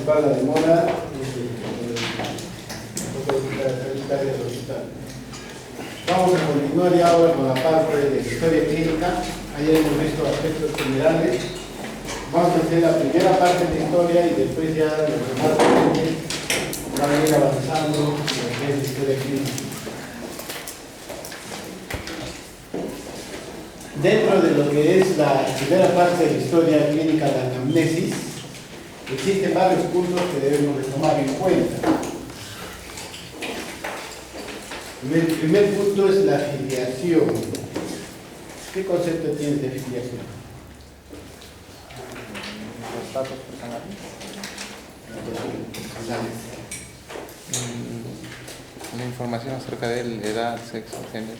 disculpar la demora. Vamos a continuar ya ahora con la parte de historia clínica. Ayer hemos visto aspectos generales. Vamos a hacer la primera parte de historia y después ya los demás pacientes van a ir avanzando en lo que es historia clínica. Dentro de lo que es la primera parte de la historia clínica de la anamnesis, existen varios puntos que debemos de tomar en cuenta. El primer punto es la filiación. ¿Qué concepto tienes de filiación? Los datos personales. La información acerca de él, edad, sexo, género.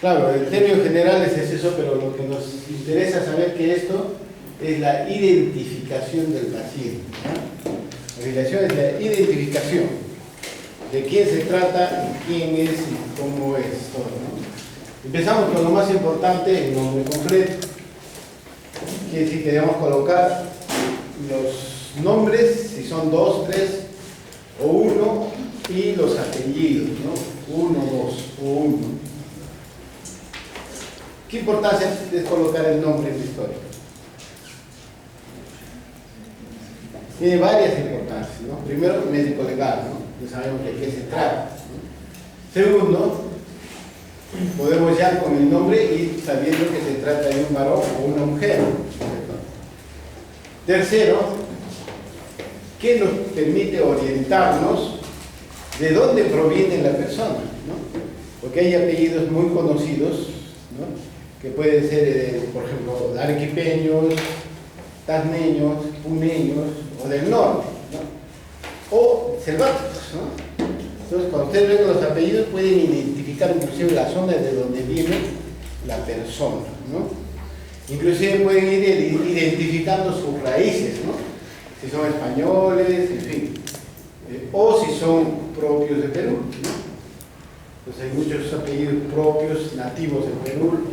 Claro, el término general es eso, pero lo que nos interesa saber que esto es la identificación del paciente, ¿no? La filiación es la identificación de quién se trata, quién es y cómo es todo, ¿no? Empezamos con lo más importante, el nombre completo. Quiere decir que debemos colocar los nombres, si son 2, 3 o 1, y los apellidos, ¿no? 1, 2 o 1. ¿Qué importancia es colocar el nombre en la historia? Tiene varias importancias, ¿no? Primero, médico legal, ¿no? Ya sabemos de qué se trata, ¿no? Segundo, podemos ya con el nombre ir sabiendo que se trata de un varón o una mujer, ¿no? Tercero, ¿qué nos permite orientarnos de dónde proviene la persona, ¿no? Porque hay apellidos muy conocidos, ¿no? Que pueden ser, por ejemplo, arequipeños, tasneños, puneños o del norte, ¿no? O selváticos, ¿no? Entonces, cuando ustedes ven los apellidos, pueden identificar inclusive la zona de donde viene la persona, ¿no? Inclusive pueden ir identificando sus raíces, ¿no? Si son españoles, en fin, o si son propios de Perú, ¿no? Pues hay muchos apellidos propios, nativos de Perú,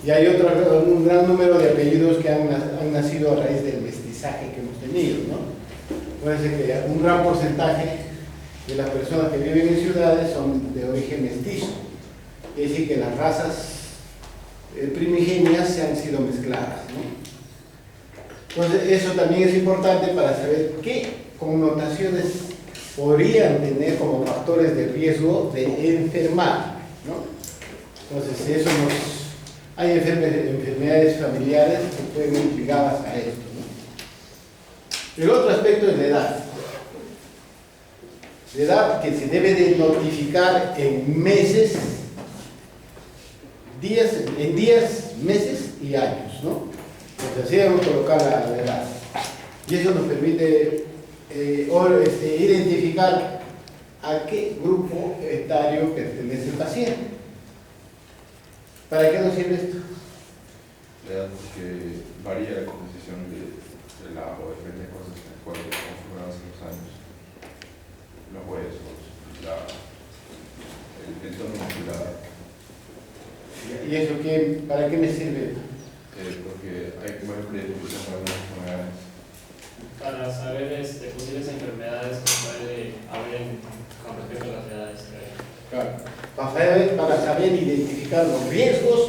y hay un gran número de apellidos que han nacido a raíz del mestizaje que hemos tenido, ¿no? Puede ser que un gran porcentaje de las personas que viven en ciudades son de origen mestizo, es decir, que las razas primigenias se han sido mezcladas, ¿no? Entonces, eso también es importante para saber qué connotaciones podrían tener como factores de riesgo de enfermar, ¿no? Entonces, eso hay enfermedades familiares que pueden ir ligadas a esto, ¿no? El otro aspecto es la edad. La edad que se debe de notificar en meses, días, meses y años, ¿no? Entonces así debemos colocar la edad. Y eso nos permite identificar a qué grupo etario pertenece el paciente. ¿Para qué nos sirve esto? La edad porque varía la composición de la o diferentes cosas en el cuerpo conforme avanzan los años. Los huesos, el tono muscular. ¿Y eso para qué me sirve? Porque hay varios predisposiciones a algunas enfermedades. Para saber posibles enfermedades que puede haber con respecto a las edades. Claro. Para saber identificar los riesgos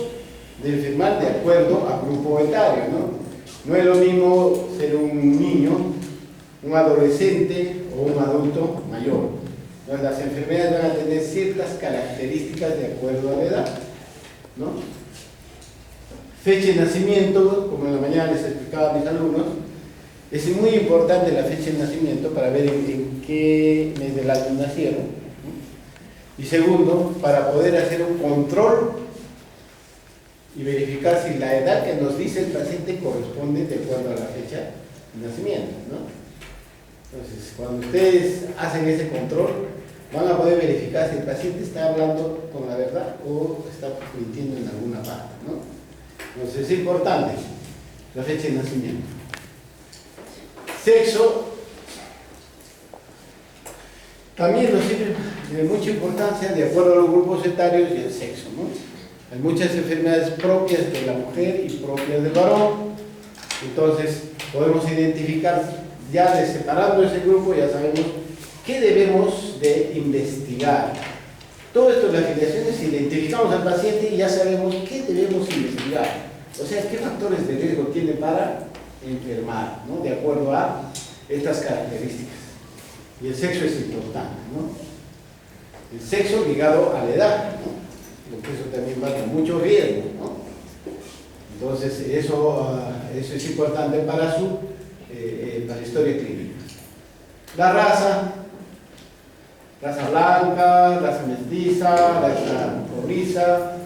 de enfermar de acuerdo a grupo etario, ¿no? No es lo mismo ser un niño, un adolescente o un adulto mayor. Entonces, las enfermedades van a tener ciertas características de acuerdo a la edad, ¿no? Fecha de nacimiento, como en la mañana les explicaba a mis alumnos, es muy importante la fecha de nacimiento para ver en qué mes del año nacieron, ¿no? Y segundo, para poder hacer un control y verificar si la edad que nos dice el paciente corresponde de acuerdo a la fecha de nacimiento, ¿no? Entonces, cuando ustedes hacen ese control, van a poder verificar si el paciente está hablando con la verdad o está mintiendo en alguna parte, ¿no? Entonces, es importante la fecha de nacimiento. Sexo también nos sirve de mucha importancia de acuerdo a los grupos etarios y el sexo, ¿no? Hay muchas enfermedades propias de la mujer y propias del varón. Entonces, podemos identificar, ya de separando ese grupo, ya sabemos qué debemos de investigar. Todo esto de las filiaciones, identificamos al paciente y ya sabemos qué debemos investigar. O sea, qué factores de riesgo tiene para enfermar, ¿no? De acuerdo a estas características. Y el sexo es importante, ¿no? El sexo ligado a la edad, ¿no? Porque eso también va con mucho riesgo, ¿no? Entonces, eso es importante para la historia clínica. La raza blanca, raza mestiza, raza cobriza,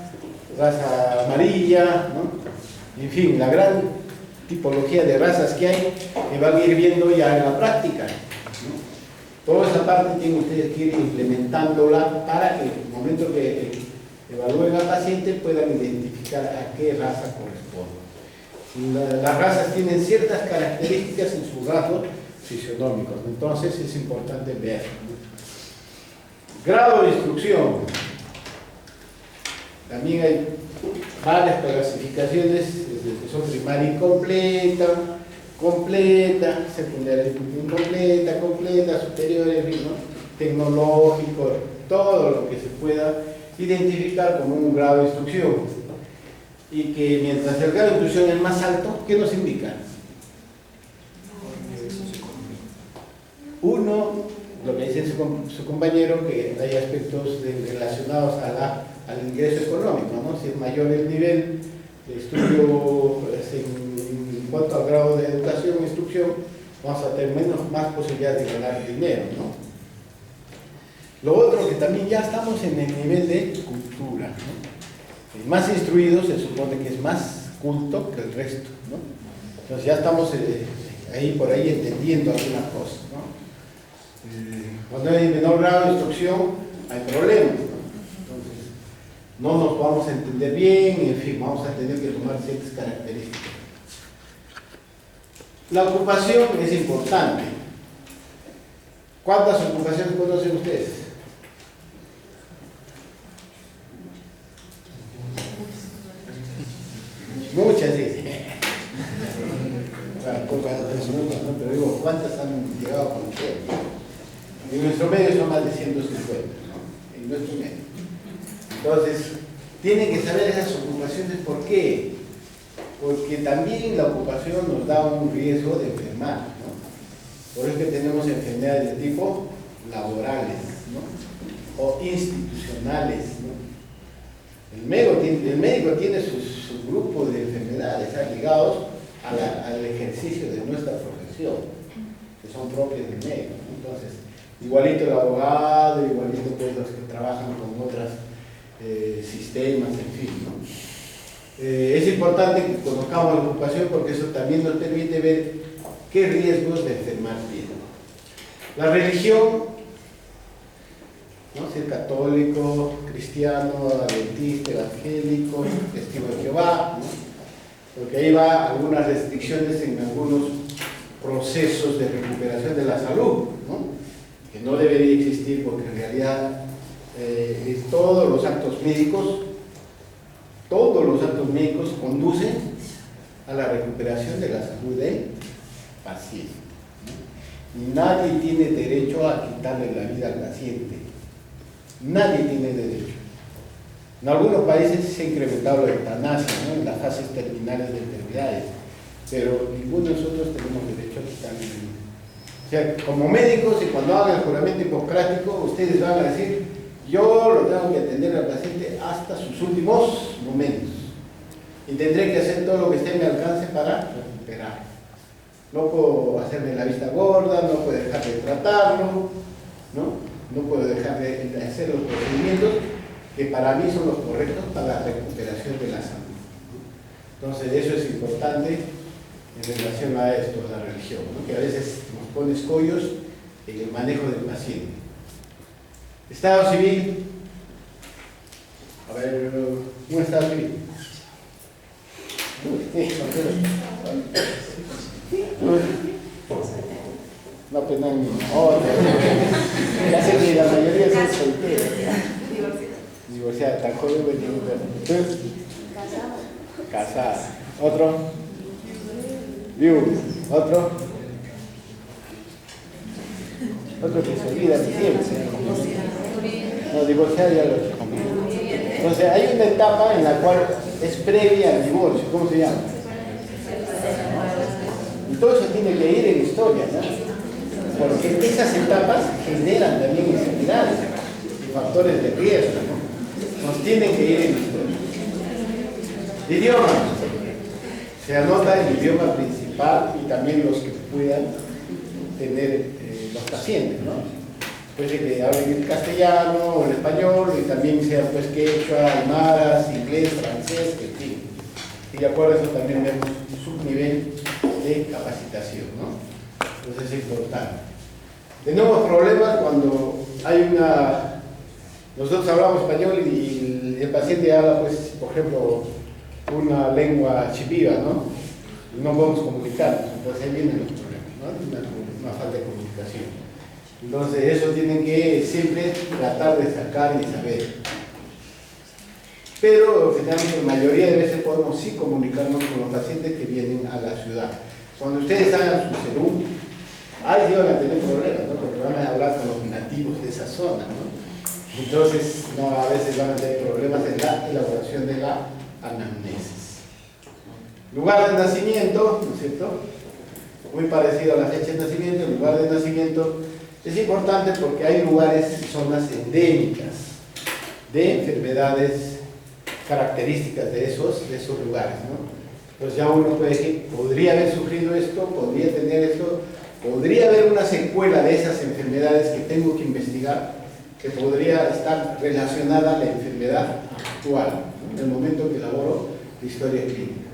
raza amarilla, ¿no? En fin, la gran tipología de razas que hay, que van a ir viendo ya en la práctica, ¿no? Toda esa parte tienen ustedes que ir implementándola para que en el momento que evalúen al paciente puedan identificar a qué raza corresponde. Las razas tienen ciertas características en sus rasgos fisionómicos, entonces es importante ver. Grado de instrucción. También hay varias clasificaciones, que son primaria incompleta, completa, secundaria incompleta, superior, ¿no? Tecnológico, todo lo que se pueda identificar como un grado de instrucción. Y que mientras el grado de instrucción es más alto, ¿qué nos indica? Uno, lo que dice su compañero, que hay aspectos relacionados al ingreso económico, ¿no? Si es mayor el nivel de estudio en cuanto al grado de educación e instrucción, vamos a tener más posibilidades de ganar dinero, ¿no? Lo otro, que también ya estamos en el nivel de cultura, ¿no? El más instruido se supone que es más culto que el resto, ¿no? Entonces ya estamos por ahí entendiendo algunas cosas, ¿no? Cuando hay menor grado de instrucción hay problemas, ¿no? Entonces no nos vamos a entender bien, en fin, vamos a tener que tomar ciertas características. La ocupación es importante. ¿Cuántas ocupaciones conocen ustedes? Muchas, sí. Pero digo, ¿cuántas han llegado a conocer? En nuestro medio son más de 150, ¿no? En nuestro medio. Entonces, tienen que saber esas ocupaciones. ¿Por qué? Porque también la ocupación nos da un riesgo de enfermar, ¿no? Por eso que tenemos enfermedades de tipo laborales, ¿no? O institucionales, ¿no? El médico tiene su grupo de enfermedades ligados al ejercicio de nuestra profesión, que son propias del médico, ¿no? Entonces, igualito el abogado, igualito pues los que trabajan con otros sistemas, en fin, ¿no? Es importante que conozcamos la ocupación porque eso también nos permite ver qué riesgos de enfermar tiene. La religión, ¿no? Ser católico, cristiano, adventista, evangélico, testigo de Jehová, ¿no? Porque ahí va algunas restricciones en algunos procesos de recuperación de la salud, ¿no? Que no debería existir porque en realidad todos los actos médicos conducen a la recuperación de la salud del paciente, ¿no? Y nadie tiene derecho a quitarle la vida al paciente. Nadie tiene derecho. En algunos países se ha incrementado la eutanasia, ¿no? En las fases terminales de enfermedades, pero ninguno de nosotros tenemos derecho a quitarle la vida. O sea, como médicos, y cuando hagan el juramento hipocrático, ustedes van a decir: yo lo tengo que atender al paciente hasta sus últimos momentos y tendré que hacer todo lo que esté en mi alcance para recuperar. No puedo hacerme la vista gorda, no puedo dejar de tratarlo, no puedo dejar de hacer los procedimientos que para mí son los correctos para la recuperación de la salud. Entonces eso es importante en relación a esto, a la religión, ¿no? Que a veces nos pone escollos en el manejo del paciente. Estado civil. A ver, un estado civil. No, pues no. Ya sé que la mayoría son solteros. Divorciada, tan joven, casada. Otro. Otro. Otro que se olvida siempre. No, divorciar ya lo he. Entonces hay una etapa en la cual es previa al divorcio. ¿Cómo se llama? Y todo eso tiene que ir en historia, ¿no? Porque esas etapas generan también enfermedades, factores de riesgo, ¿no? Nos tienen que ir en historia. Idioma. Se anota el idioma principal y también los que puedan tener los pacientes, ¿no? Puede que hablen el castellano o el español y también sea pues quechua, aymaras, inglés, francés, en fin. Y de acuerdo a eso también vemos un subnivel de capacitación, ¿no? Entonces es importante. Tenemos problemas cuando hay una... Nosotros hablamos español y el paciente habla, pues, por ejemplo, una lengua chipiva, ¿no? Y no podemos comunicarnos, entonces ahí vienen los problemas, ¿no? Una falta de comunicación. Entonces eso tienen que siempre tratar de sacar y saber. Pero finalmente la mayoría de veces podemos sí comunicarnos con los pacientes que vienen a la ciudad. Cuando ustedes hagan su serum, ahí sí van a tener problemas, ¿no? Porque van a hablar con los nativos de esa zona, ¿no? Entonces no, a veces van a tener problemas en la elaboración de la anamnesis. Lugar de nacimiento, ¿no es cierto? Muy parecido a la fecha de nacimiento. El lugar de nacimiento es importante porque hay lugares, zonas endémicas de enfermedades características de esos lugares, ¿no? Entonces ya uno puede decir, podría haber sufrido esto, podría tener esto, podría haber una secuela de esas enfermedades que tengo que investigar, que podría estar relacionada a la enfermedad actual, ¿no? En el momento que elaboro la historia clínica.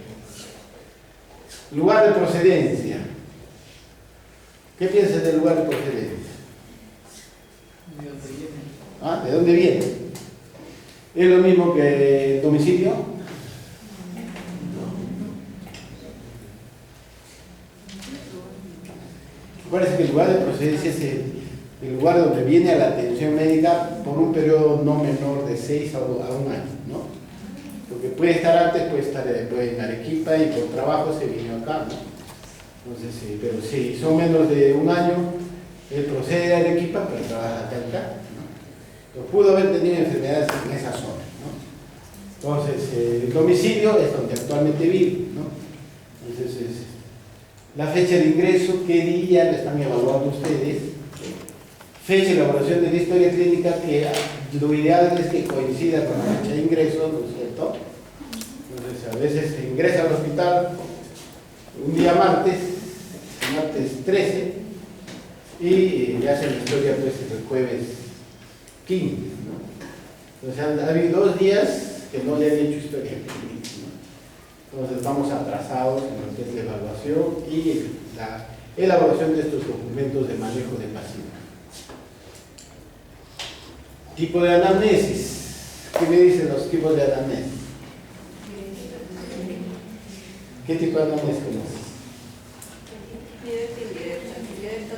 Lugar de procedencia. ¿Qué piensas del lugar de procedencia? ¿Ah? ¿De dónde viene? ¿Es lo mismo que el domicilio? Parece que el lugar de procedencia es el lugar donde viene a la atención médica por un periodo no menor de 6 a 1 año, ¿no? Porque puede estar antes, puede estar en Arequipa y por trabajo se vino acá, ¿no? Entonces, sí, pero si son menos de 1 año, él procede a Arequipa, pero trabaja acá, ¿no? Pero pudo haber tenido enfermedades en esa zona, ¿no? Entonces, el domicilio es donde actualmente vive, ¿no? Entonces, la fecha de ingreso, qué día la están evaluando ustedes, fecha de elaboración de la historia clínica, que lo ideal es que coincida con la fecha de ingreso, ¿no es cierto? Entonces, a veces se ingresa al hospital un día martes 13, y ya hacen la historia pues el jueves 15, ¿no? Entonces ha habido 2 días que no le han hecho historia clínica, ¿no? Entonces vamos atrasados en lo que es la evaluación y la elaboración de estos documentos de manejo de paciente. Tipo de anamnesis. ¿Qué me dicen los tipos de anamnesis? ¿Qué tipo de anamnesis conoces? Directo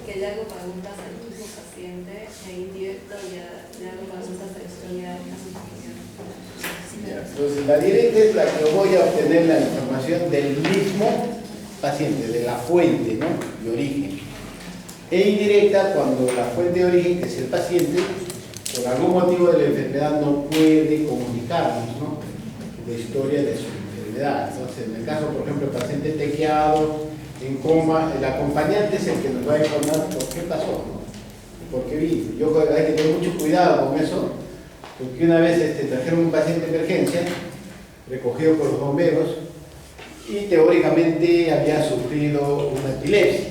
que ya hago preguntas al mismo paciente e indirecto ya hago preguntas de historia de la. Entonces la directa es la que voy a obtener la información del mismo paciente, de la fuente, ¿no? De origen. E indirecta cuando la fuente de origen, que es el paciente, por algún motivo de la enfermedad no puede comunicarnos, ¿no? La historia de su enfermedad. Entonces, en el caso, por ejemplo, el paciente tequeado, en coma, el acompañante es el que nos va a informar por qué pasó, ¿no? Por qué vino. Hay que tener mucho cuidado con eso, porque una vez trajeron un paciente de emergencia, recogido por los bomberos, y teóricamente había sufrido una epilepsia,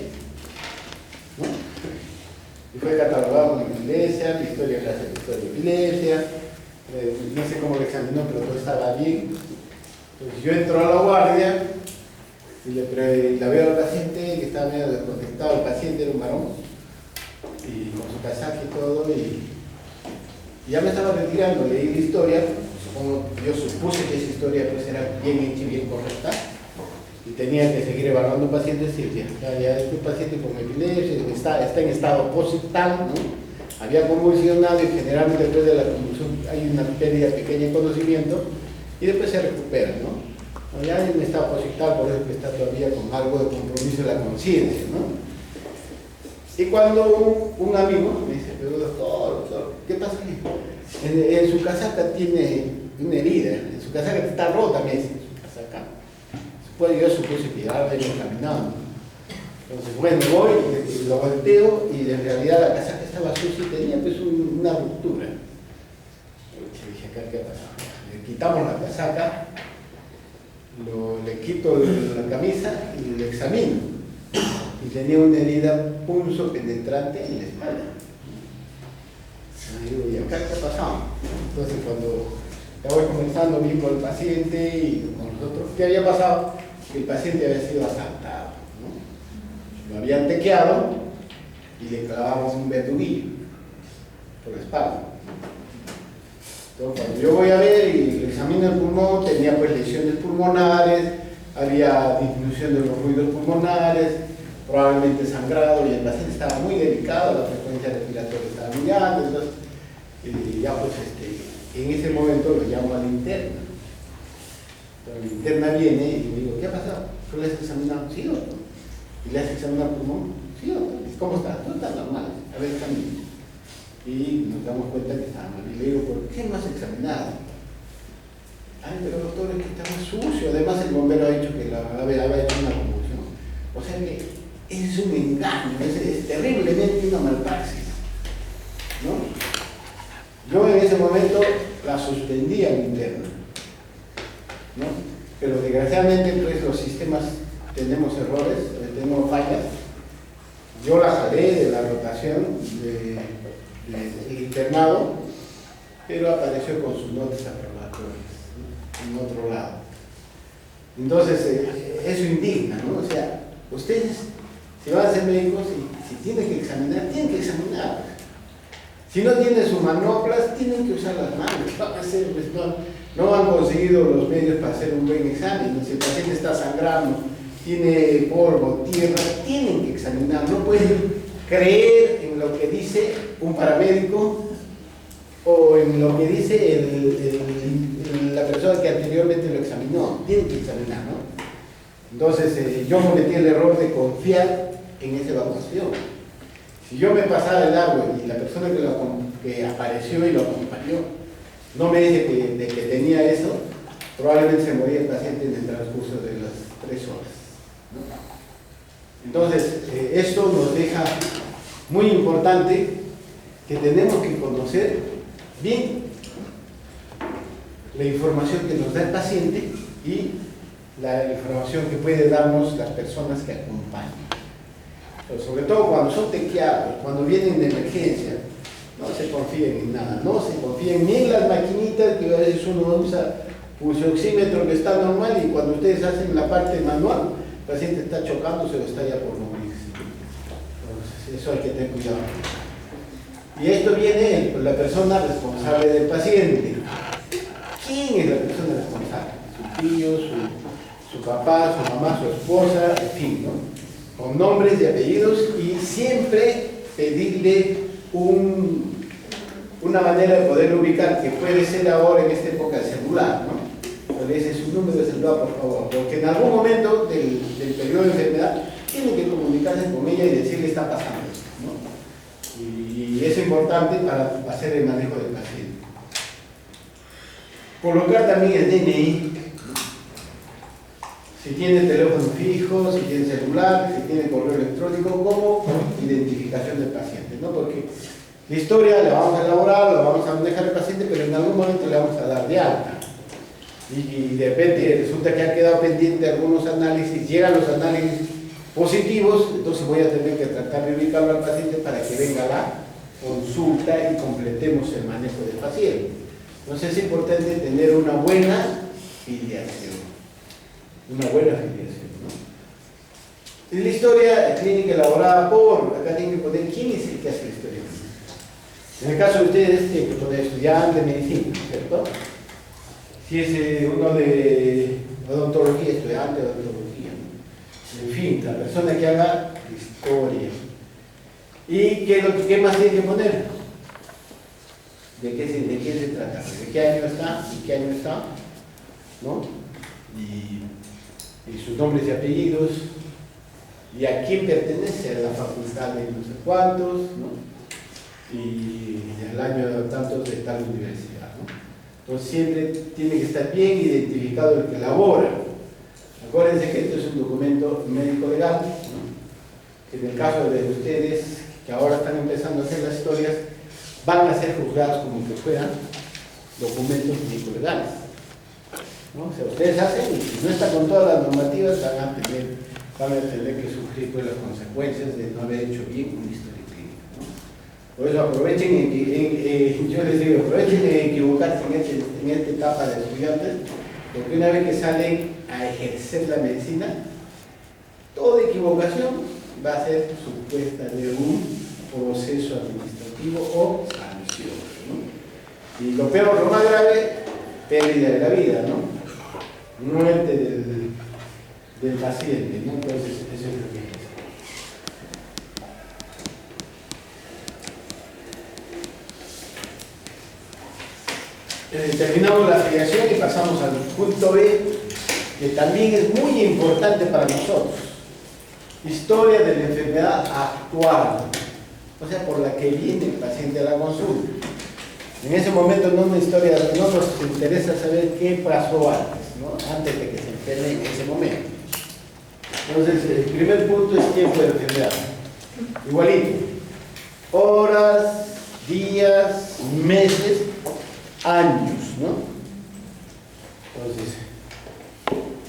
¿no? Y fue catalogado como epilepsia, la historia de epilepsia, no sé cómo lo examinó, pero todo estaba bien. Entonces yo entro a la guardia y la veo al paciente, que estaba medio desconectado. El paciente era un varón, y con su casaje y todo, y ya me estaba retirando. Leí la historia, supongo, yo supuse que esa historia pues era bien hecha y bien correcta, y tenía que seguir evaluando pacientes. Y decía, ya es un paciente con epilepsia, está en estado postal, ¿no? Había convulsionado, y generalmente después de la convulsión hay una pérdida pequeña de conocimiento y después se recupera, ¿no? No, ya en estado positivo, por eso que está todavía con algo de compromiso de la conciencia, ¿no? Y cuando un amigo me dice, pero doctor, ¿qué pasa aquí? En su casaca tiene una herida, en su casaca está rota, me dice, su casaca. Después yo supuse que ya venía caminando. Entonces, bueno, voy, lo volteo y en realidad la casaca estaba sucia y tenía pues una ruptura. Y dije, acá, ¿qué ha pasado? Le quitamos la casaca, le quito la camisa y le examino. Y tenía una herida punzo penetrante en la espalda. Y digo, ¿y acá qué ha pasado? Entonces cuando ya voy conversando bien con el paciente y con nosotros, ¿qué había pasado? Que el paciente había sido asaltado, ¿no? Lo habían tequeado y le clavamos un verduguillo por la espalda. Entonces cuando yo voy a ver y le examino el pulmón, tenía pues lesiones pulmonares, había disminución de los ruidos pulmonares, probablemente sangrado, y el paciente estaba muy delicado, la frecuencia respiratoria estaba muy alta. Entonces ya pues en ese momento lo llamo a la interna. Entonces, la interna viene y me digo, ¿qué ha pasado? ¿Tú le has examinado? Sí, doctor. ¿Y le has examinado el pulmón? Sí, doctor. ¿Cómo está? No está normal. A ver, examine. Y nos damos cuenta que está mal. Y le digo, ¿por qué no has examinado? Ay, pero doctor, es que está muy sucio. Además el bombero ha dicho que había hecho una convulsión. O sea que es un engaño, es terriblemente una malpraxis, ¿no? Yo en ese momento la suspendí a la interna, ¿no? Pero desgraciadamente pues los sistemas tenemos errores, tenemos fallas. Yo la jalé de la rotación del internado, pero apareció con sus notas aprobatorias, ¿no? En otro lado. Entonces eso indigna, ¿no? O sea, ustedes si van a ser médicos y si tienen que examinar, tienen que examinar. Si no tienen sus manoplas, tienen que usar las manos. ¿Qué van a hacer? Pues no han conseguido los medios para hacer un buen examen. Si el paciente está sangrando, tiene polvo, tierra, tienen que examinar. No pueden creer en lo que dice un paramédico o en lo que dice la persona que anteriormente lo examinó. Tienen que examinar, ¿no? Entonces yo cometí el error de confiar en esa evaluación. Si yo me pasaba de largo y la persona que apareció y lo acompañó no me dice que tenía eso, probablemente se moría el paciente en el transcurso de las 3 horas, ¿no? Entonces esto nos deja muy importante que tenemos que conocer bien la información que nos da el paciente y la información que puede darnos las personas que acompañan. Pero sobre todo cuando son tequeados, cuando vienen de emergencia, no se confíen en nada, no se confíen ni en las maquinitas que a veces uno usa, pulsioxímetro que está normal y cuando ustedes hacen la parte manual, el paciente está chocándose o está ya por morir. Entonces eso hay que tener cuidado. Y esto viene la persona responsable del paciente. ¿Quién es la persona responsable? Su tío, su papá, su mamá, su esposa, en fin, ¿no? Con nombres y apellidos y siempre pedirle una manera de poder ubicar, que puede ser ahora en esta época el celular, ¿no? Pues le dice su número de celular, por favor, porque en algún momento del periodo de enfermedad tiene que comunicarse con ella y decirle está pasando esto, ¿no? Y es importante para hacer el manejo del paciente. Colocar también el DNI. Si tiene teléfono fijo, si tiene celular, si tiene correo electrónico, como identificación del paciente, ¿no? Porque la historia la vamos a elaborar, la vamos a manejar al paciente, pero en algún momento le vamos a dar de alta. Y de repente resulta que ha quedado pendiente algunos análisis, llegan los análisis positivos, entonces voy a tener que tratar de ubicarlo al paciente para que venga la consulta y completemos el manejo del paciente. Entonces es importante tener una buena filiación. Una buena filiación, ¿no? Y la historia clínica elaborada por, acá tienen que poner quién es el que hace la historia clínica. En el caso de ustedes, tienen que poner estudiante de medicina, ¿cierto? Si es uno de odontología, estudiante de odontología, ¿no? En fin, la persona que haga historia. ¿Y qué más tiene que poner? ¿De qué se trata? ¿De qué año está? ¿Y qué año está? ¿No? y sus nombres y apellidos, y a quién pertenece, a la facultad de no sé cuántos, ¿no? Y el año tantos de tal universidad, ¿no? Entonces siempre tiene que estar bien identificado el que elabora. Acuérdense que esto es un documento médico legal, ¿no? Que en el caso de ustedes, que ahora están empezando a hacer las historias, van a ser juzgados como que fueran documentos médico legales, ¿no? O sea, ustedes hacen, y si no está con todas las normativas, van a tener que sufrir pues, las consecuencias de no haber hecho bien una historia clínica, ¿no? Por eso aprovechen, yo les digo, aprovechen de equivocarse en esta etapa de estudiantes, porque una vez que salen a ejercer la medicina, toda equivocación va a ser supuesta de un proceso administrativo o sanción, ¿no? Y lo peor, lo más grave, pérdida de la vida, ¿no? Muerte del paciente, ¿no? Entonces, eso es lo que es. Terminamos la afiliación y pasamos al punto B, que también es muy importante para nosotros. Historia de la enfermedad actual, o sea, por la que viene el paciente a la consulta. En ese momento no nos interesa saber qué pasó antes, ¿no? Antes de que se enferme en ese momento. Entonces, el primer punto es tiempo de enfermedad. Igualito. Horas, días, meses, años, ¿no? Entonces,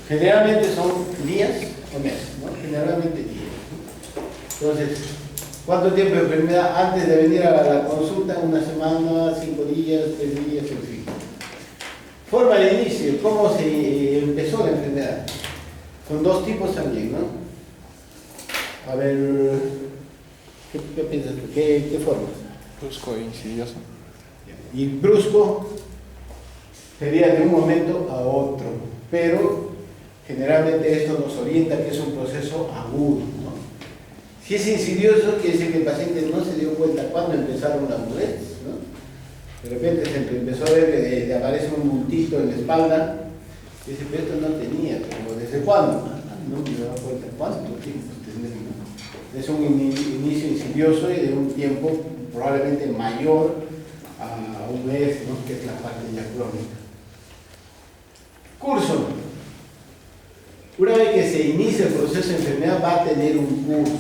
generalmente son días o meses, ¿no? Generalmente días, ¿no? Entonces, ¿cuánto tiempo de enfermedad antes de venir a la consulta? Una semana, 5 días, 3 días, en fin. Forma de inicio, ¿cómo se empezó la enfermedad? Con dos tipos también, ¿no? A ver, ¿qué piensas tú? ¿Qué formas? Brusco e insidioso. Y brusco sería de un momento a otro, pero generalmente esto nos orienta que es un proceso agudo, ¿no? Si es insidioso, quiere decir que el paciente no se dio cuenta cuando empezaron las molestias, ¿no? De repente se empezó a ver que aparece un bultito en la espalda, y dice, pero esto no tenía, pero ¿desde cuándo? No me da cuenta cuánto tiempo tenemos. Es un inicio insidioso y de un tiempo probablemente mayor a un mes, ¿no? Que es la parte ya crónica. Curso. Una vez que se inicia el proceso de enfermedad va a tener un curso.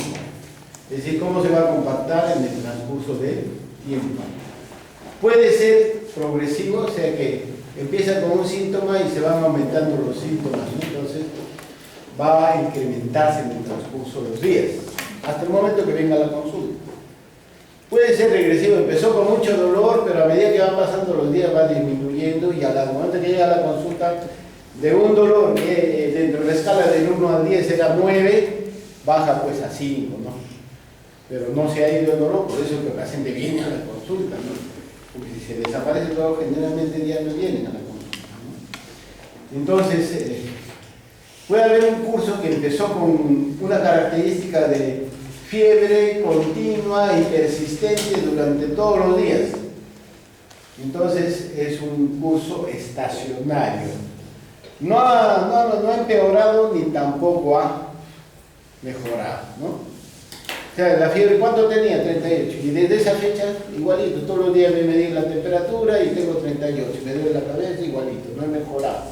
Es decir, cómo se va a comportar en el transcurso del tiempo. Puede ser progresivo, o sea que empieza con un síntoma y se van aumentando los síntomas, ¿no? Entonces va a incrementarse en el transcurso de los días, hasta el momento que venga la consulta. Puede ser regresivo, empezó con mucho dolor, pero a medida que van pasando los días va disminuyendo y al momento que llega la consulta, de un dolor que dentro de la escala del 1 al 10 era 9, baja pues a 5, ¿no? Pero no se ha ido el dolor, por eso que el paciente viene a la consulta, ¿no? Porque si se desaparece el dolor, generalmente ya no vienen a la consulta, ¿no? Entonces, puede haber un curso que empezó con una característica de fiebre continua y persistente durante todos los días. Entonces, es un curso estacionario. No ha empeorado ni tampoco ha mejorado, ¿no? O sea, la fiebre, ¿cuánto tenía? 38. Y desde esa fecha, igualito. Todos los días me medí la temperatura y tengo 38. Me duele la cabeza, igualito. No he mejorado.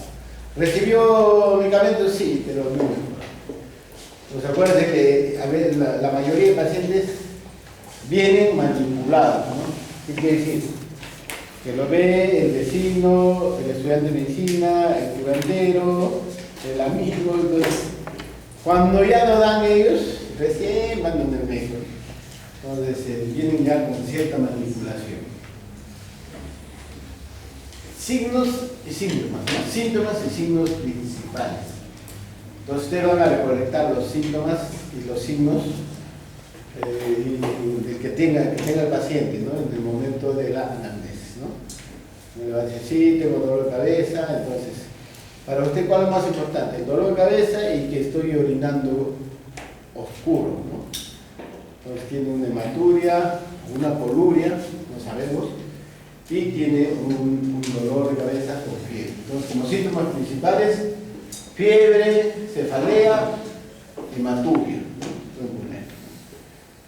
¿Recibió medicamentos? Sí, pero no he mejorado. Pues acuérdense que a ver, la mayoría de pacientes vienen manipulados, ¿no? ¿Qué quiere decir? Que lo ve el vecino, el estudiante de medicina, el curandero, el amigo. Entonces, cuando ya no dan ellos, recién van donde el médico. Entonces vienen ya con cierta manipulación. Signos y síntomas, ¿no? Síntomas y signos principales. Entonces ustedes van a recolectar los síntomas y los signos que tenga el paciente, ¿no? En el momento de la anamnesis, ¿no? Me va a decir, sí, tengo dolor de cabeza. Entonces, para usted, ¿cuál es más importante? El dolor de cabeza y que estoy orinando oscuro, ¿no? Entonces tiene una hematuria, una poluria, no sabemos, y tiene un dolor de cabeza con fiebre. Entonces, como síntomas principales, fiebre, cefalea, hematuria.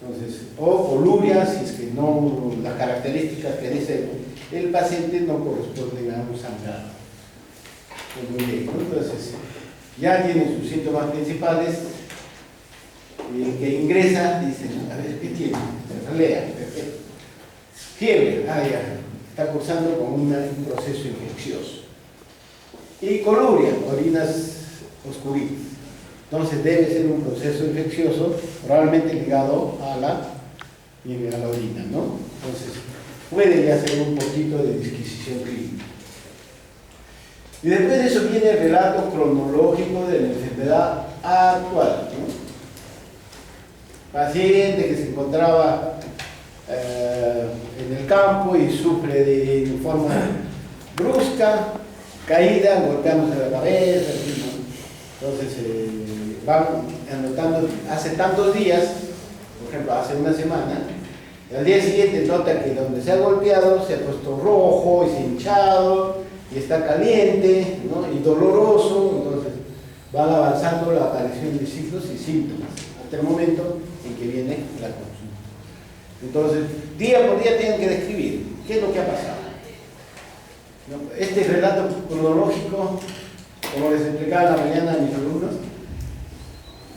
Entonces, o poluria, si es que no, las características que dice el paciente no corresponden a un sangrado. Pues muy bien, ¿no? Entonces, ya tiene sus síntomas principales. Y el que ingresa dice, a ver, ¿qué tiene? Cefalea, perfecto. Fiebre, ya, está cursando con un proceso infeccioso. Y coluria, orinas oscuritas. Entonces debe ser un proceso infeccioso, probablemente ligado a la orina, ¿no? Entonces puede ya ser un poquito de disquisición clínica. Y después de eso viene el relato cronológico de la enfermedad actual, ¿no? Paciente que se encontraba en el campo y sufre de forma brusca, caída, golpeándose la cabeza, ¿no? Entonces van anotando, hace tantos días, por ejemplo, hace una semana, y al día siguiente nota que donde se ha golpeado se ha puesto rojo y se ha hinchado y está caliente, ¿no? Y doloroso. Entonces van avanzando la aparición de signos y síntomas hasta el momento en que viene la consulta. Entonces, día por día tienen que describir qué es lo que ha pasado, ¿no? Este relato cronológico, como les explicaba en la mañana a mis alumnos,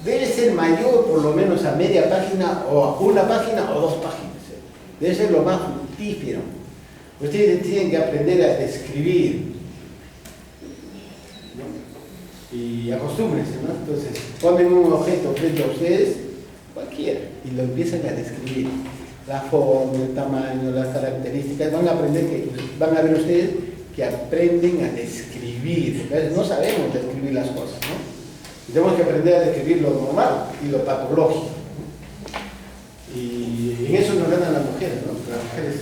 debe ser mayor por lo menos a media página o a una página o 2 páginas. Debe ser lo más fructífero. Ustedes tienen que aprender a describir, ¿no? Y acostúmbrense, ¿no? Entonces ponen un objeto frente a ustedes, cualquiera, y lo empiezan a describir. La forma, el tamaño, las características. Van a ver ustedes que aprenden a describir. Entonces, no sabemos describir las cosas, ¿no? Y tenemos que aprender a describir lo normal y lo patológico. Y en eso nos ganan las mujeres, ¿no? Las mujeres,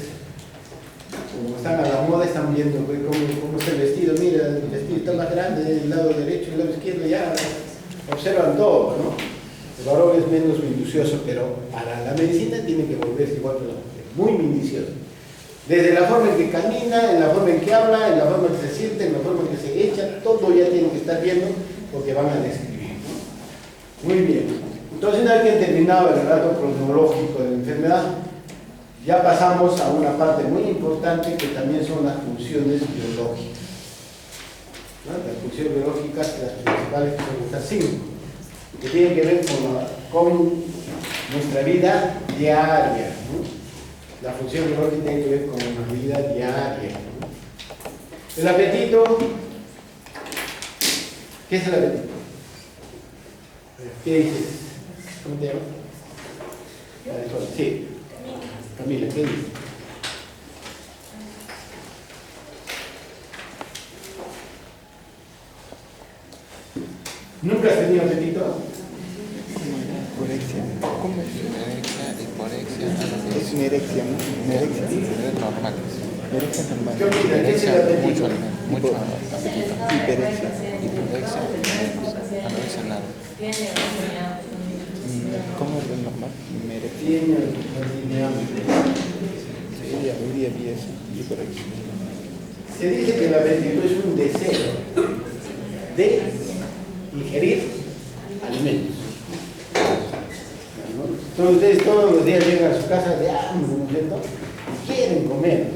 como están a la moda, están viendo cómo está el vestido. Mira, el vestido está más grande del lado derecho y el lado izquierdo, ya observan todo, ¿no? El varón es menos minucioso, pero para la medicina tiene que volverse igual que la mujer, muy minucioso. Desde la forma en que camina, en la forma en que habla, en la forma en que se siente, en la forma en que se echa, todo ya tienen que estar viendo porque van a describir, ¿no? Muy bien. Entonces, una vez que han terminado el relato cronológico de la enfermedad, ya pasamos a una parte muy importante que también son las funciones biológicas, ¿no? Las funciones biológicas, las principales, que son estas 5, que tienen que ver con nuestra vida diaria, ¿no? La función biológica tiene que ver con la vida diaria, ¿no? El apetito. ¿Qué es el apetito? ¿Qué dices? ¿Cómo te llamas? Sí. Camila, ¿qué dices? ¿Nunca has tenido apetito? Hiporexia. ¿Cómo es? Hiporexia, anorexia. Es una erección, ¿no? Una erección. Es normal. Erección normal. ¿Qué opinas? ¿Qué es el apetito? Mucho apetito. Hiperexia. Hiporexia, anorexia, nada. ¿Cómo es lo normal? Una erección. Tiene alineamiento. Sí, hoy día vi eso. Hiperexia. Se dice que el apetito es un deseo de ingerir alimentos. Entonces ustedes todos los días llegan a su casa de hambre, ¿no es cierto? Y quieren comer.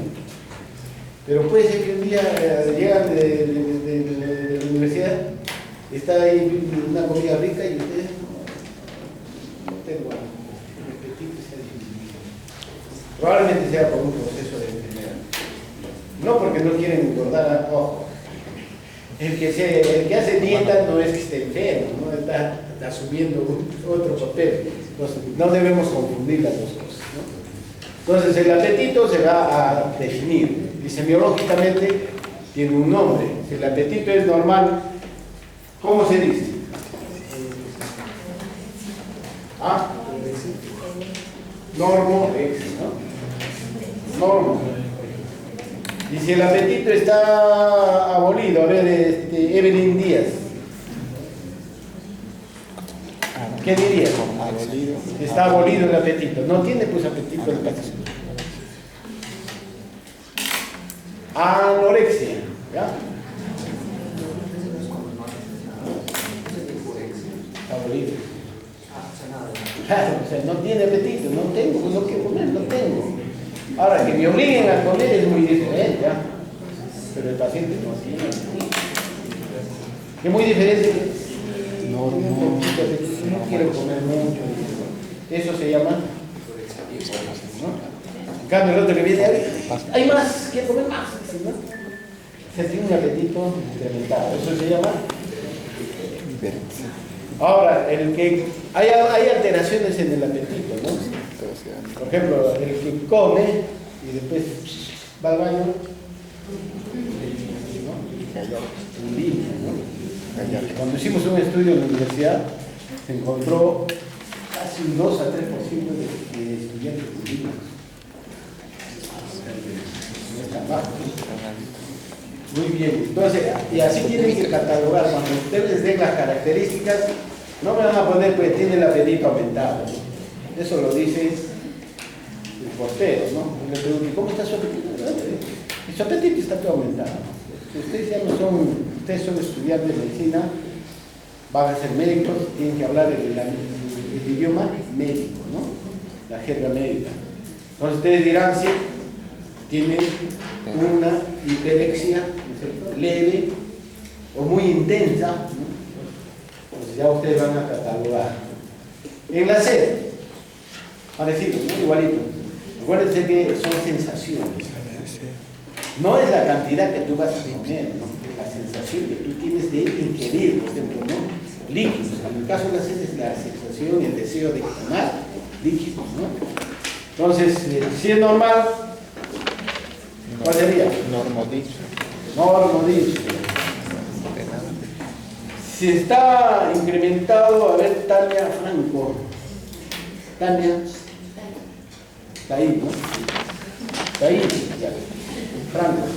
Pero puede ser que un día llegan de la universidad, está ahí una comida rica y ustedes no tengo el apetito se ha disminuido. Probablemente sea por un proceso de enfermedad. No porque no quieren engordar, ojo. El que hace dieta no es que esté enfermo, no está asumiendo otro papel. Entonces, no debemos confundir las dos cosas, ¿no? Entonces, el apetito se va a definir. Y semiológicamente tiene un nombre. Si el apetito es normal, ¿cómo se dice? ¿Ah? Normorexia, ¿no? Normo. Y si el apetito está abolido, a ver, Evelyn Díaz, ¿qué dirías? Abolido. Está abolido el apetito. No tiene pues apetito el paciente. Anorexia, ¿ya? Claro, o sea, no tiene apetito, no tengo, pues no quiero comer, no tengo. Ahora, que me obliguen a comer es muy diferente, ¿ya? Pero el paciente no tiene apetito. Es muy diferente. No quiero comer mucho. Eso se llama. ¿No? En cambio, el otro que viene, hay más, quiero comer más. ¿No? Se tiene un apetito incrementado. Eso se llama. Ahora, el que hay alteraciones en el apetito, ¿no? Por ejemplo, el que come y después va al baño, ¿no? Limpia, ¿no? Cuando hicimos un estudio en la universidad, se encontró casi un 2 a 3% de estudiantes limpios. No es tan bajo, ¿no? Muy bien, entonces, y así tienen que catalogar. Cuando ustedes den las características, no me van a poner pues tiene el apetito aumentado, ¿no? Eso lo dice el portero, ¿no? Y le pregunto, ¿cómo está su apetito? Y su apetito está todo aumentado. Si ustedes ya no son, ustedes son estudiantes de medicina, van a ser médicos, tienen que hablar el idioma médico, ¿no? La jerga médica. Entonces ustedes dirán, sí, tienen una hiperexia, ¿no es cierto?, leve o muy intensa, ¿no? Entonces ya ustedes van a catalogar. En la sed, parecido, ¿no? Igualito. Acuérdense que son sensaciones. No es la cantidad que tú vas a comer, ¿no? Es la sensación que tú tienes de ingerir, por ejemplo, ¿no? Líquidos. En el caso de la sed es la sensación y el deseo de tomar líquidos, ¿no? Entonces, si es normal, ¿cuál sería? Normodicho. Normodicho. Si está incrementado, a ver, Tania Franco. Tania. Está ahí, ¿no? Está ahí, ya. Franco.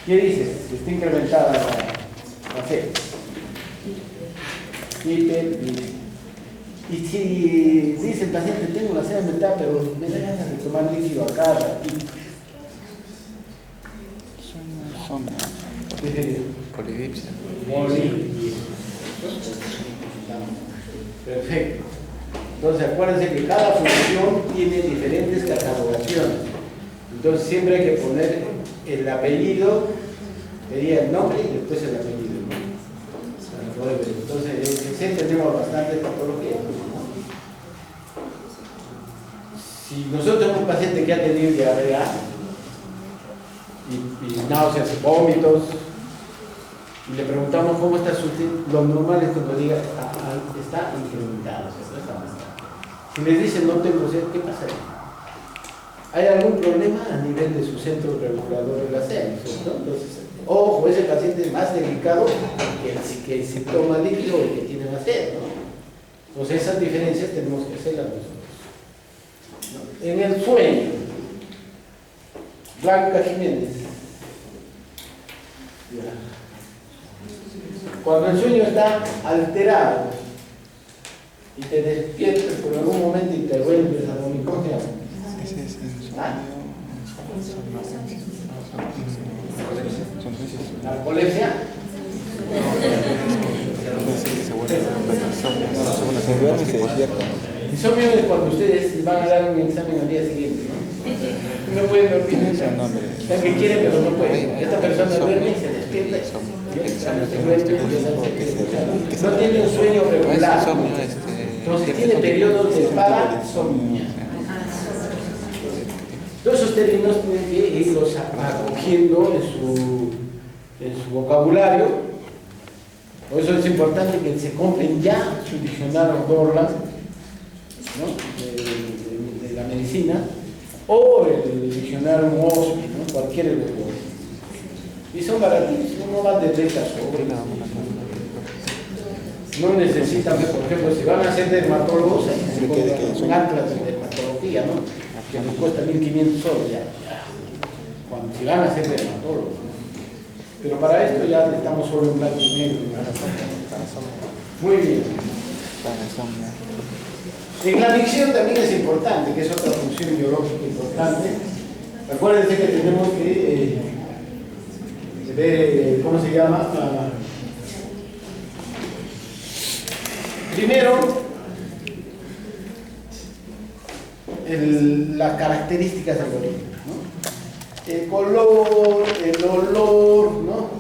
¿Qué dices? Si está incrementada la fe. Y si dice el paciente, tengo la sed aumentada, pero me da ganas de tomar líquido acá, ratito. Polidipsia. Perfecto. Entonces acuérdense que cada función tiene diferentes catalogaciones. Entonces siempre hay que poner el apellido, sería el nombre y después el apellido, ¿no? Entonces en C tenemos bastante patología, ¿no? Si nosotros tenemos un paciente que ha tenido diarrea y náuseas y vómitos, y le preguntamos cómo está su tiempo, lo normal es cuando diga está incrementado, o sea, no está aumentado. Si les dicen no tengo sed, ¿qué pasa ahí? ¿Hay algún problema a nivel de su centro regulador de la sed? ¿No? Entonces, ojo, ese paciente es más delicado que el que se toma líquido o el que tiene la sed, ¿no? Entonces esas diferencias tenemos que hacerlas nosotros, ¿no? En el sueño, Blanca Jiménez. Ya. Cuando el sueño está alterado y te despiertas por algún momento y te vuelves a dormir, ¿cómo se llama? ¿Narcolepsia? Insomnio es cuando ustedes van a dar un examen al día siguiente, ¿no? No pueden dormir. Están que quieren pero no pueden. Esta persona duerme y se despierta. No tiene un sueño regular. Entonces tiene periodos de parasomnia. Todos esos términos tienen que irlos acogiendo en su vocabulario. Por eso es importante que se compren ya su diccionario Dorland, ¿no? de la medicina, o el diccionario Mosby, ¿no? Cualquiera de los dos. Y son baratísimos, no van de 30 sobres. No necesitan, por ejemplo, si van a ser dermatólogos, se compran un atlas de dermatología, ¿no? Que nos cuesta 1.500 soles ya. Cuando si van a ser dermatólogos, ¿no? Pero para esto ya estamos solo en blanco y negro. Muy bien. En la dicción también es importante, que es otra función biológica importante. Acuérdense que tenemos que ver, ¿cómo se llama? Primero, las características del orina, ¿no? El color, el olor, ¿no?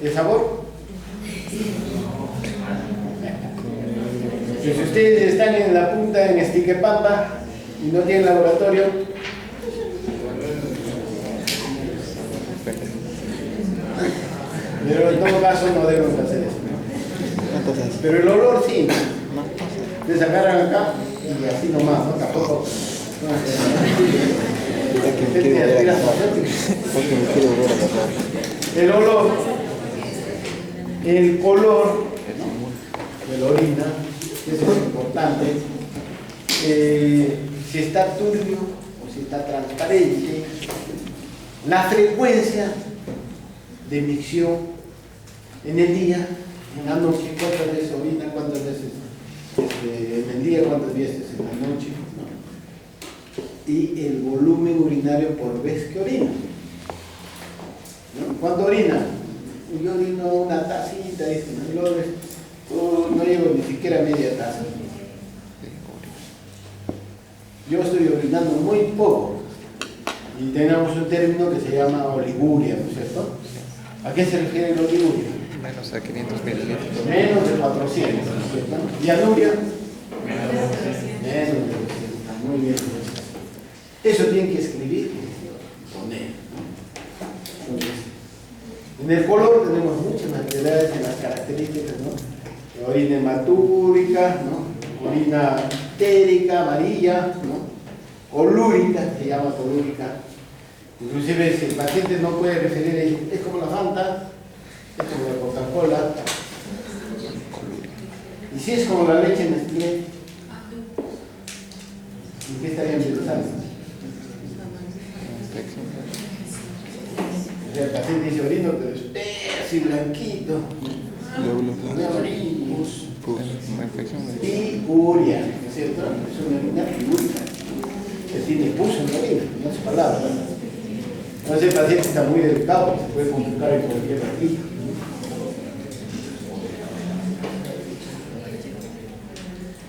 El sabor. Si ustedes están en la punta en Estiquepampa y no tienen laboratorio, pero en todo caso no debemos hacer eso, ¿no? Entonces, Pero el olor sí, no. ustedes agarran acá y así nomás, ¿no? Tampoco. Es que me quiero volver a casar. Porque me quiero volver a casar. El olor, el color de la orina, eso es importante. Si está turbio o si está transparente, la frecuencia de micción en el día, en la noche, cuántas veces orina, cuántas veces en el día, cuántas veces en la noche, ¿no? Y el volumen urinario por vez que orina, ¿no? ¿Cuánto orina? Yo orino una tacita, dice, no llevo ni siquiera media taza. Yo estoy orinando muy poco y tenemos un término que se llama oliguria, ¿no es cierto? ¿A qué se refiere el oliguria? Menos de 500 mililitros. Menos de 400, ¿no es cierto? ¿Y anuria? Menos de 200, muy bien. Eso tienen que escribir y poner, ¿no? Entonces, en el color tenemos muchas variedades en las características, ¿no? Orina hematúrica, ¿no? Orina térica, amarilla, ¿no? Colúrica, se llama colúrica. Inclusive si el paciente no puede referir, es como la Fanta, es como la Coca-Cola. Y si es como la leche Nestlé, ¿en qué estarían pensando? O sea, el paciente dice orino, pero es así blanquito. No orinamos. Una infección. Piuria, ¿no es cierto? Es una orina piúrica. Que tiene pus en la orina, en otras palabras, ¿no? Entonces el paciente está muy delicado, se puede complicar en cualquier ratito.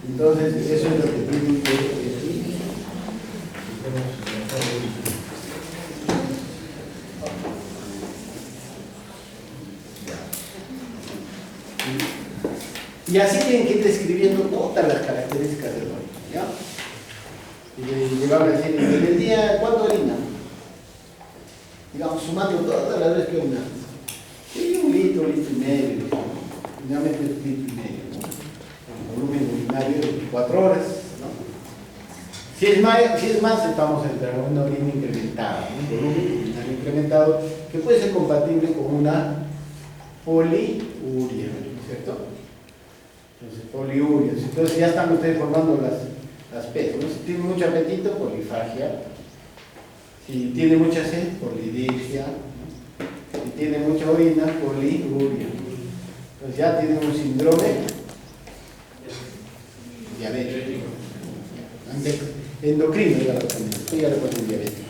Entonces, eso es lo que tienen que decir. Y así tienen que ir describiendo todas las características del orina, ¿ya? Y le van a decir, en el día, ¿cuánto orina? Digamos, sumando todas las veces que orina. Sí, un litro y medio, finalmente es un litro y medio, ¿no? El volumen urinario de 24 horas, ¿no? Si es más, estamos entre una orina incrementada, ¿no? Un volumen urinario incrementado que puede ser compatible con una poliuria, ¿no es cierto? Entonces, poliuria. Entonces ya están ustedes formando las P, ¿no? Si tiene mucho apetito, polifagia. Si tiene mucha sed, polidipsia, ¿no? Si tiene mucha orina, poliuria. Entonces ya tiene un síndrome diabético. Endocrino, ya lo ponen diabético.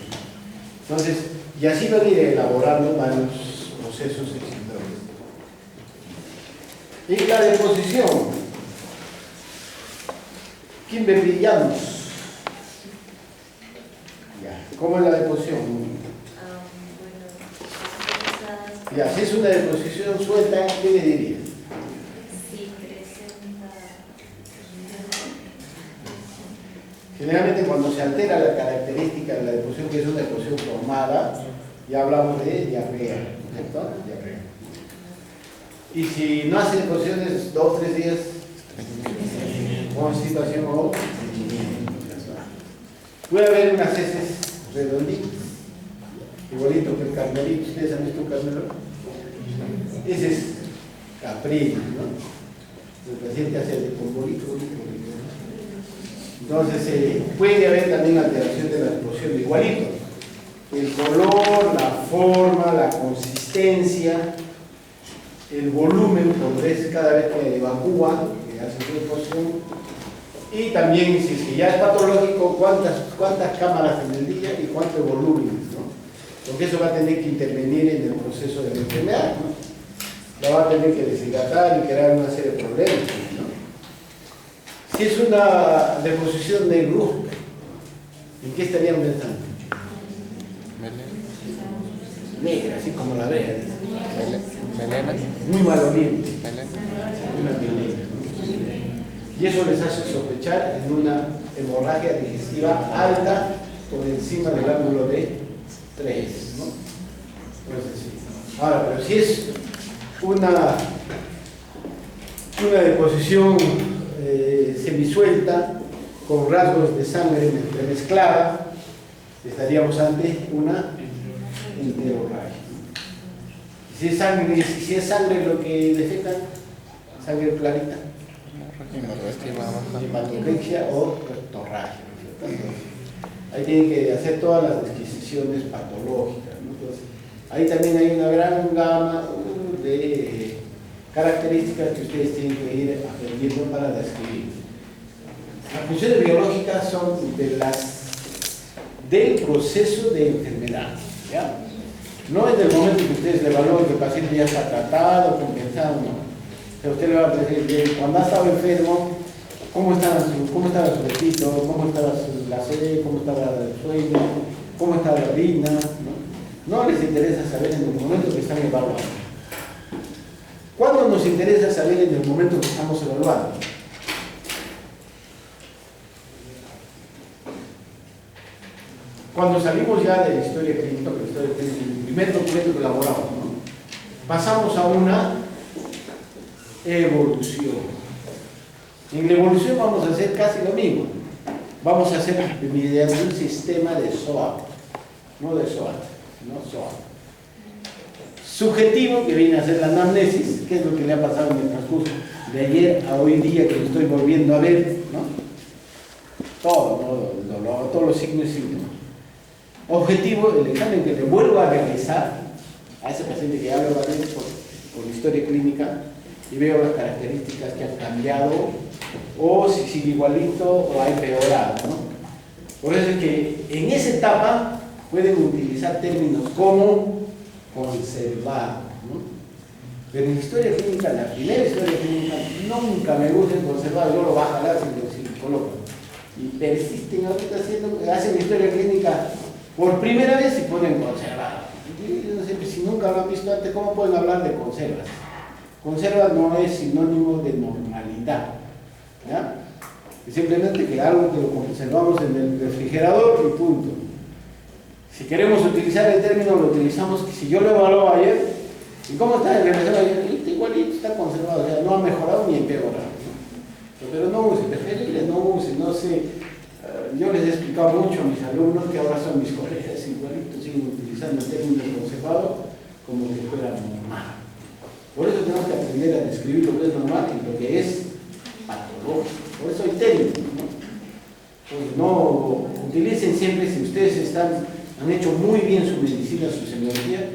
Entonces, y así van a ir elaborando varios procesos y síndromes. Y la deposición. Kimberly Llanos. ¿Cómo es la deposición? Ya, si es una deposición suelta, ¿qué le diría? Sí, presenta. Generalmente cuando se altera la característica de la deposición, que es una deposición formada, ya hablamos de diarrea, ¿cierto? Diarrea. Y si no hace deposiciones 2 o 3 días, constipación o estreñimiento. Puede haber unas heces redonditas, igualito que el carmelito. ¿Ustedes han visto un carmelo? Ese es caprino, ¿no? El paciente hace con bolito, bolito. Entonces puede haber también alteración de la deposición, igualito. El color, la forma, la consistencia, el volumen por vez cada vez que evacúa, que hace su deposición. Y también, si ya es patológico, cuántas cámaras en el día y cuánto volumen, ¿no? Porque eso va a tener que intervenir en el proceso de la enfermedad, ¿no? La va a tener que deshidratar y crear una serie de problemas, ¿no? Si es una deposición negruzca, ¿En qué estarían pensando? Negra, así como la brea. Melena. Muy maloliente. Melena. Una melena. Y eso les hace sospechar en una hemorragia digestiva alta por encima del ángulo de 3, ¿no? Entonces, sí. Ahora, pero si es una deposición semisuelta con rasgos de sangre entremezclada, estaríamos ante una enterorragia. Si es sangre lo que defecan, sangre clarita, hematorragia o rectorragia. Ahí tienen que hacer todas las disquisiciones patológicas, ¿no? Entonces, ahí también hay una gran gama de características que ustedes tienen que ir aprendiendo para describir. Las funciones biológicas son del proceso de enfermedad, ¿ya? No es del momento que ustedes le evalúan que el paciente ya está tratado, compensado, no. O sea, usted le va a decir, cuando ha estado enfermo, ¿cómo estaba su apetito? ¿Cómo estaba la sed? ¿Cómo estaba el sueño? ¿Cómo estaba la orina? No les interesa saber en el momento que están evaluando. ¿Cuándo nos interesa saber en el momento que estamos evaluando? Cuando salimos ya de la historia clínica, el primer documento que elaboramos, ¿no? Pasamos a una evolución. En la evolución vamos a hacer casi lo mismo. Vamos a hacer mediante un sistema de SOA, no de SOAT, sino SOA. Subjetivo, que viene a ser la anamnesis, que es lo que le ha pasado en el transcurso de ayer a hoy día, que lo estoy volviendo a ver, ¿no? Todo, ¿no? Todos los signos y síntomas. Objetivo, el examen que le vuelvo a realizar a ese paciente que ya lo evalué por la historia clínica y veo las características que han cambiado o si sigue igualito o ha empeorado, ¿no? Por eso es que en esa etapa pueden utilizar términos como conservado, ¿no? Pero en la historia clínica, la primera historia clínica, nunca me gusta el conservado, yo lo bajo a jalar si lo coloco. Y persisten ahorita hacen historia clínica por primera vez y ponen conservado. Yo no sé, si nunca lo han visto antes, ¿cómo pueden hablar de conservas? Conserva no es sinónimo de normalidad, ¿ya? Es simplemente que algo que lo conservamos en el refrigerador y punto. Si queremos utilizar el término, lo utilizamos, que si yo lo evaluaba ayer, ¿y cómo está el refrigerador ayer? Igualito está conservado, o sea, no ha mejorado ni empeorado, ¿no? Pero no use, preferible no use, no sé. Yo les he explicado mucho a mis alumnos que ahora son mis colegas, igualitos siguen utilizando el término conservado como que fuera normal. Por eso tenemos que aprender a describir lo que es normal y lo que es patológico. Por eso hay términos, ¿no? Pues no utilicen siempre, si ustedes han hecho muy bien su medicina, su semiología,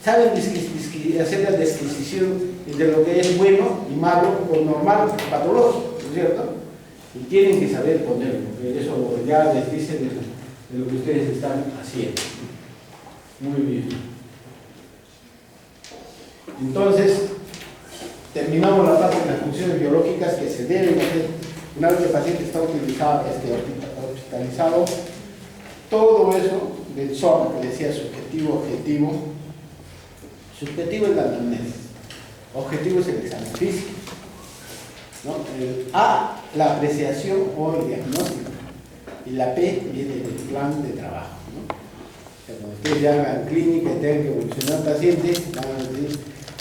saben hacer la descripción de lo que es bueno y malo, o normal, patológico, ¿no es cierto? Y tienen que saber ponerlo, porque eso ya les dice de lo que ustedes están haciendo. Muy bien. Entonces, terminamos la parte de las funciones biológicas que se deben hacer una vez que el paciente está hospitalizado. Todo eso del SOA, que decía subjetivo, objetivo. Subjetivo es la anamnesis. Objetivo es el examen físico, ¿no? El A, la apreciación o el diagnóstico. Y la P viene del plan de trabajo, ¿no? O sea, cuando ustedes ya hagan clínica y tengan que evolucionar al paciente, van a decir,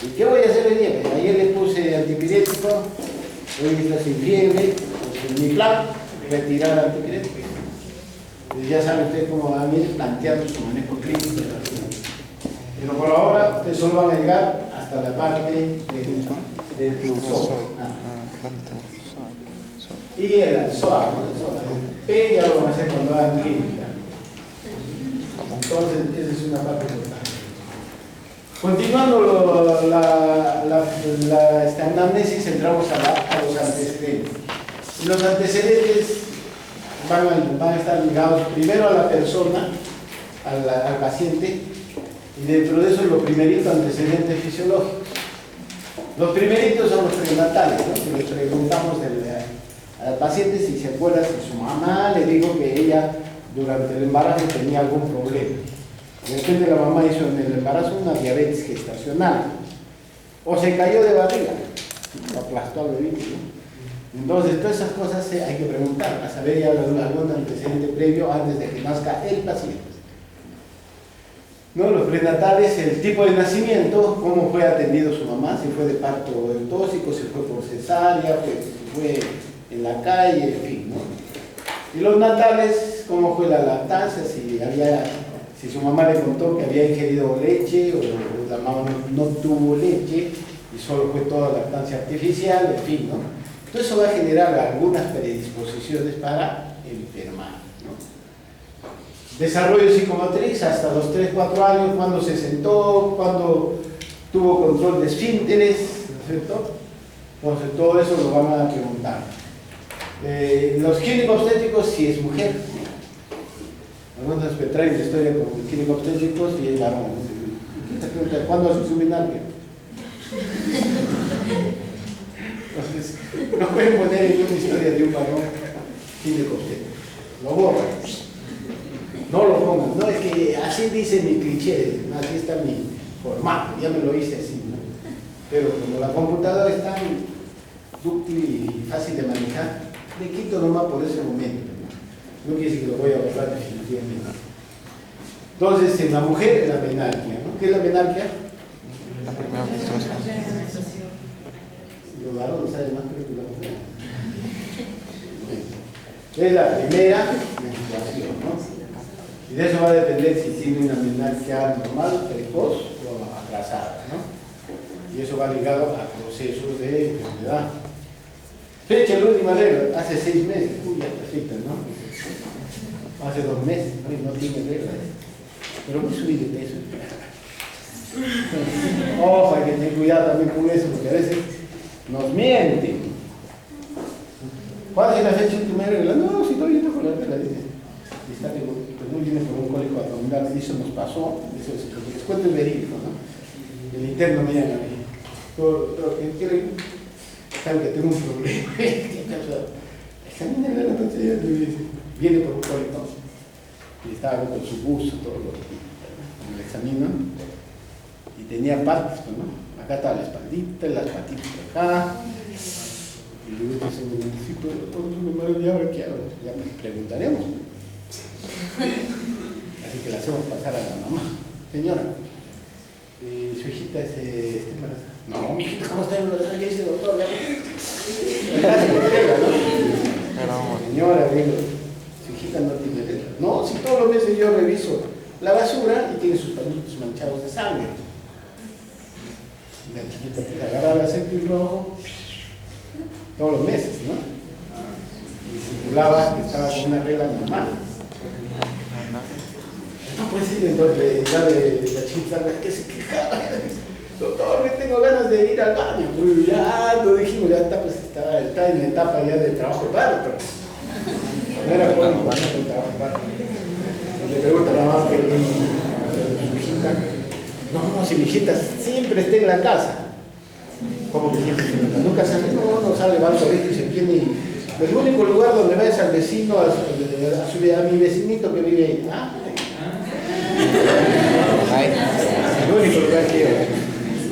¿y qué voy a hacer hoy día? Pues ayer le puse antipirético, hoy está sin fiebre, pues en mi plan, retirar antipirético. Entonces ya saben ustedes cómo van a ir planteando su manejo clínico. Pero por ahora ustedes solo van a llegar hasta la parte del SOA. Y el SOA, ¿no? El SOA. El P ya lo van a hacer cuando hagan clínica. Entonces, esa es una parte importante. Continuando esta anamnesis, entramos a los antecedentes. Los antecedentes van a estar ligados primero a la persona, al paciente, y dentro de eso los primeritos antecedentes fisiológicos. Los primeritos son los prenatales, ¿no? Que le preguntamos al paciente si se acuerda si su mamá le dijo que ella durante el embarazo tenía algún problema. De repente la mamá hizo en el embarazo una diabetes gestacional, o se cayó de barriga, aplastó al bebé, ¿no? Entonces, todas esas cosas hay que preguntar, a saber ya algún antecedente previo antes de que nazca el paciente. ¿No? Los prenatales, el tipo de nacimiento, cómo fue atendido su mamá, si fue de parto tóxico, si fue por cesárea, si fue en la calle, en fin, ¿no? Y los natales, cómo fue la lactancia, si su mamá le contó que había ingerido leche o la mamá no tuvo leche y solo fue toda lactancia artificial, en fin, ¿no? Todo eso va a generar algunas predisposiciones para enfermar, ¿no? Desarrollo psicomotriz hasta los 3-4 años, cuando se sentó, cuando tuvo control de esfínteres, ¿no es cierto? Entonces todo eso lo van a preguntar. Los ginecobstétricos, si es mujer. Algunos traen la historia con ginecobstétricos y es varón. ¿Cuándo hace su menarquia? Entonces, no pueden poner en una historia de un varón ginecobstétrico. Lo borran. No lo pongan. No, es que así dice mi cliché, así está mi formato, ya me lo hice así, ¿no? Pero como la computadora es tan dúctil y fácil de manejar, le quito nomás por ese momento. No quiere decir que lo voy a borrar definitivamente. Entonces, en la mujer es la menarquia, ¿no? ¿Qué es la menarquia? La primera menstruación. Los varones saben más que la mujer. Es la primera menstruación, ¿no? Y de eso va a depender si tiene una menarquia normal, precoz o atrasada, ¿no? Y eso va ligado a procesos de enfermedad. Fecha la última regla, hace 6 meses, uy, ya está cita, ¿no? Hace 2 meses, no tiene regla. Pero muy subir de peso. Ojo, hay que tener cuidado también con eso, porque a veces nos mienten. ¿Cuál es la fecha última regla? No, si todavía no con la regla, dice. Y está que no viene por un cólico abdominal, y eso nos pasó, eso es, lo que les cuento es verídico, ¿no? El interno me llama a mí. Saben que tengo un problema. Examínenla, entonces ella me dice, viene por un cólico. Y estaba con su busto, todo lo que me examinan. Y tenía partes, ¿no? Acá estaba la espaldita, las patitas por acá. Y luego dice, sí, pero todo es una maravilla, ¿ahora qué hago? Ya nos preguntaremos. Así que la hacemos pasar a la mamá. Señora, su hijita está embarazada. No, mi hijita, ¿cómo está embarazada? ¿Qué dice el doctor? Señora, digo, su hijita no tiene regla. No, si todos los meses yo reviso la basura y tiene sus pañitos manchados de sangre. Y la chiquita te agarraba el aceite rojo todos los meses, ¿no? Y simulaba que estaba con una regla normal. No, pues sí, entonces ya de la chica que se quejaba. Doctor, que tengo ganas de ir al baño. Pues ya lo dijimos, ya está, pues está en la etapa ya de trabajo raro, pero no era bueno, van a hacer trabajo raro. Le pregunta a la mamá que su hijita, no, si mi hijita siempre está en la casa. ¿Cómo que siempre está en la casa? Nunca sale, no sale, va al colegio y se tiene. El único lugar donde va es al vecino, a mi vecinito que vive ahí. El único lugar que yo.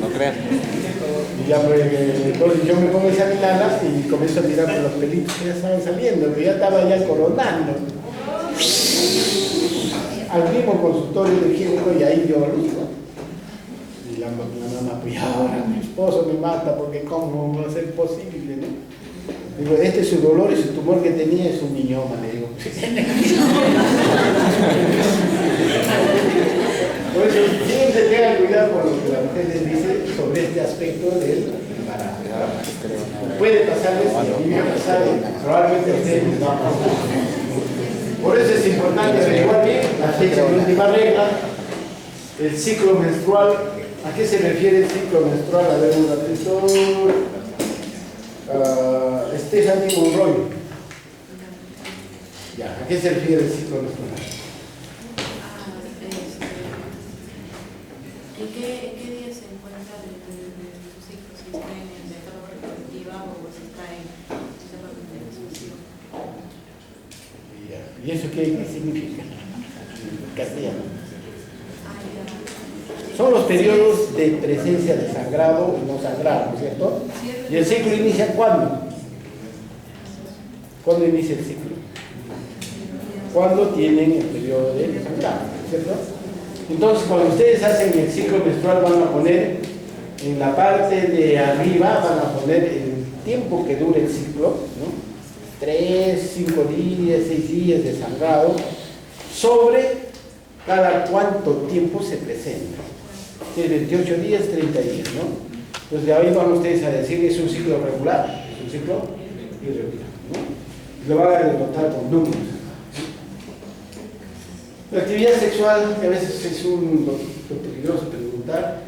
No crean. Y ya, pues, entonces yo me pongo a examinarlas y comienzo a mirar por los pelitos que ya estaban saliendo, que ya estaba ya coronando. Al mismo consultorio de higiénico y ahí yo lo digo. Y la mamá, pues ahora mi esposo me mata porque cómo va a ser posible, ¿no? Digo, este es su dolor y su tumor que tenía es un miñoma, le digo. Por eso siempre tengan cuidado con lo que la mujer les dice sobre este aspecto del embarazo. Puede pasarles, y me ha pasado, probablemente a ustedes les va a pasar. Por eso es importante averiguar bien la fecha de última regla, el ciclo menstrual. ¿A qué se refiere el ciclo menstrual? A ver, un ratito. Stephanie Monroy. Ya, ¿a qué se refiere el ciclo menstrual? ¿En qué día se encuentra su ciclo? Si está en la etapa reproductiva o si está en etapa de menstruación. ¿Y eso qué significa? En castellano. Son los periodos de presencia de sangrado y no sangrado, ¿no es cierto? ¿Y el ciclo inicia cuándo? ¿Cuándo inicia el ciclo? Cuando tienen el periodo de sangrado, ¿no es cierto? Entonces, cuando ustedes hacen el ciclo menstrual, van a poner en la parte de arriba, van a poner el tiempo que dure el ciclo, ¿no? 3, 5 días, 6 días de sangrado, sobre cada cuánto tiempo se presenta. De 28 días, 30 días, ¿no? Entonces, de ahí van ustedes a decir, ¿es un ciclo regular? ¿Es un ciclo irregular? ¿No? Lo van a denotar con números. La actividad sexual, que a veces es un lo peligroso preguntar,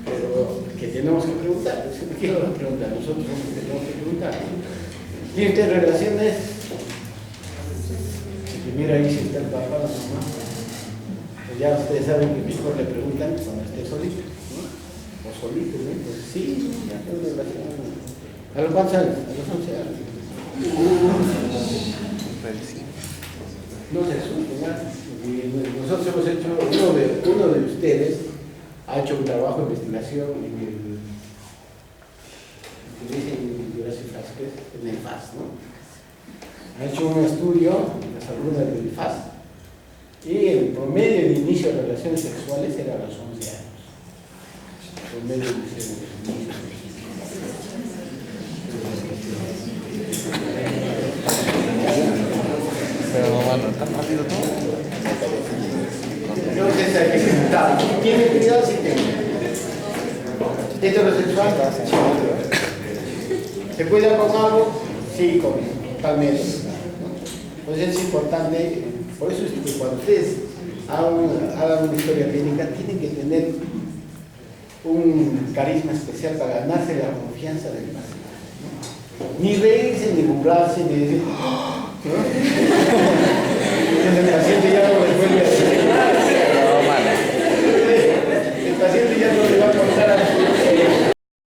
pero que tenemos que preguntar. ¿Quién lo va a preguntar? Nosotros somos los que tenemos que preguntar. ¿Tiene usted relaciones? Mira ahí si está el papá, la mamá. Pues ya ustedes saben que mejor le preguntan cuando esté solito, ¿no? O solito, ¿no? Pues sí, ya tengo relación. ¿A los cuántos años? A los 11 años. No se asusten, ¿no? Nosotros hemos hecho, uno de ustedes ha hecho un trabajo de investigación en el FAS, ¿no? Ha hecho un estudio en las alumnas del FAS y el promedio de inicio de relaciones sexuales era a los 11 años. El promedio de inicio de Pero no van tan rápido todo. Entonces hay que preguntar, ¿tiene cuidado si tiene? ¿Heterosexual? ¿Se cuida con algo? Sí, con tal medio. Entonces es importante, por eso es que cuando ustedes hagan una historia clínica, tienen que tener un carisma especial para ganarse la confianza del paciente, ¿no? Ni reírse, ni burlarse, ni decir, ¿no? Entonces el paciente ya